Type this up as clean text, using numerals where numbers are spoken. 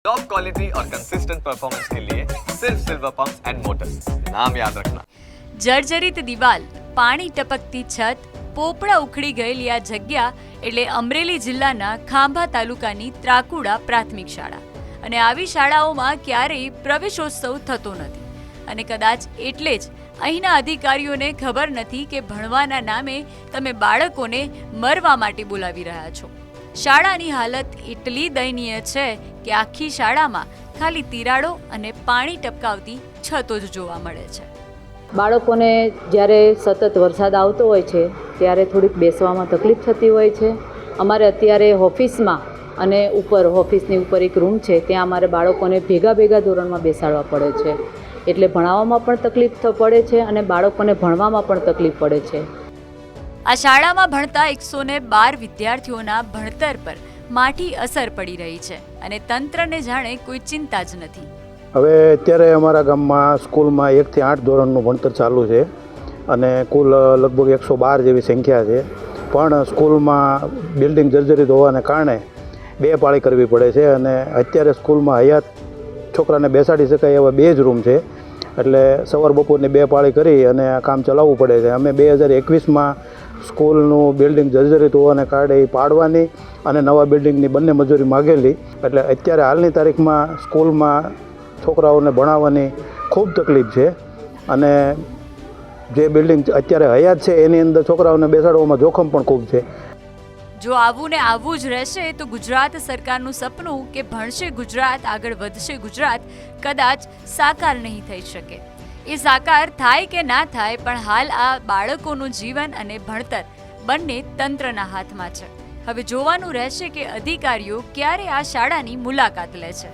Top quality और consistent performance के लिए सिर्फ सिल्वर पंप्स एंड मोटर्स, नाम याद रखना। જર્જરિત દિવાલ, પાણી ટપકતી છત, પોપડા ઉખડી ગયેલી આ જગ્યા એટલે અમરેલી જિલ્લાના ખાંભા તાલુકાની ત્રાકુડા પ્રાથમિક શાળા. અને આવી શાળાઓમાં ક્યારેય પ્રવેશોત્સવ થતો નથી. અને કદાચ એટલે જ અહીંના અધિકારીઓને ખબર નથી કે ભણવાના નામે તમે બાળકોને મરવા માટે બોલાવી રહ્યા છો. શાળાની હાલત એટલી દયનીય છે કે આખી શાળામાં ખાલી તિરાડો અને પાણી ટપકાવતી છતો જ જોવા મળે છે. બાળકોને જ્યારે સતત વરસાદ આવતો હોય છે ત્યારે થોડીક બેસવામાં તકલીફ થતી હોય છે. અમારે અત્યારે ઓફિસમાં અને ઓફિસની ઉપર એક રૂમ છે, ત્યાં અમારે બાળકોને ભેગા ધોરણમાં બેસાડવા પડે છે. એટલે ભણાવવામાં પણ તકલીફ પડે છે અને બાળકોને ભણવામાં પણ તકલીફ પડે છે. આ શાળામાં ભણતા 112 વિદ્યાર્થીઓના ભણતર પર માઠી અસર પડી રહી છે અને તંત્રને જાણે કોઈ ચિંતા જ નથી. હવે અત્યારે અમારા ગામમાં સ્કૂલમાં 1 થી 8 ધોરણનું ભણતર ચાલુ છે અને કુલ લગભગ 112 જેવી સંખ્યા છે. પણ સ્કૂલમાં બિલ્ડિંગ જર્જરિત હોવાને કારણે 2 પાળી કરવી પડે છે અને અત્યારે સ્કૂલમાં હયાત છોકરાને બેસાડી શકાય એવા 2 જ રૂમ છે. એટલે સવાર બપોરની 2 પાળી કરી અને આ કામ ચલાવવું પડે છે. અમે 2021માં સ્કૂલનું બિલ્ડિંગ જર્જરિત હોવાને કારણે એ પાડવાની અને નવા બિલ્ડિંગની બંને મજૂરી માગેલી. એટલે અત્યારે હાલની તારીખમાં સ્કૂલમાં છોકરાઓને ભણાવવાની ખૂબ તકલીફ છે અને જે બિલ્ડિંગ અત્યારે હયાત છે એની અંદર છોકરાઓને બેસાડવામાં જોખમ પણ ખૂબ છે. જો આવું ને આવું જ રહેશે તો ગુજરાત સરકારનું સપનું કે ભણશે ગુજરાત, આગળ વધશે ગુજરાત કદાચ સાકાર નહીં થઈ શકે. એ સાકાર થાય કે ના થાય, પણ હાલ આ બાળકોનું જીવન અને ભણતર બંને તંત્રના હાથમાં છે. હવે જોવાનું રહેશે કે અધિકારીઓ ક્યારે આ શાળાની મુલાકાત લે છે.